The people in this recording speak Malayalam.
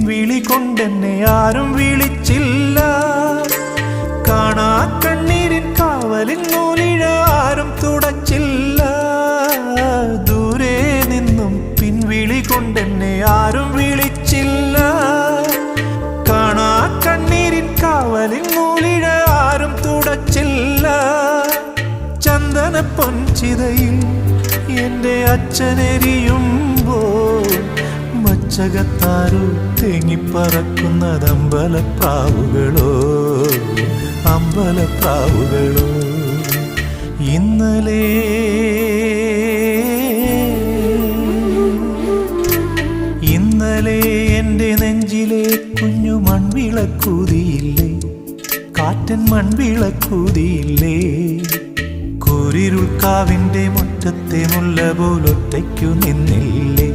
പിൻവിളി കൊണ്ടെന്നെ ആരും വിളിച്ചില്ല. കാണാ കണ്ണീരിൻ കാവലിൻ നൂലിഴ ആരും തുടച്ചില്ല. ദൂരെ നിന്നും പിൻവിളി കൊണ്ടെന്നെ ആരും വിളിച്ചില്ല. കാണാ കണ്ണീരിൻ കാവലിൻ നൂലിഴ ആരും തുടച്ചില്ല. ചന്ദന പൊൻചിതയിൽ എൻ്റെ അച്ഛനെരിയുമ്പോൾ മച്ചകത്താരോ തേങ്ങിപ്പറക്കുന്നതമ്പലപ്രാവുകളോ, അമ്പലപ്രാവുകളോ. ഇന്നലെ എൻ്റെ നെഞ്ചിലെ കുഞ്ഞു മൺവിളക്കൂതിയില്ലേ, കാറ്റൻ മൺവിളക്കൂതിയില്ലേ. കൂരിരുൾക്കാവിൻ്റെ മുറ്റത്തെ മുല്ല പോലൊറ്റയ്ക്കു നിന്നില്ലേ.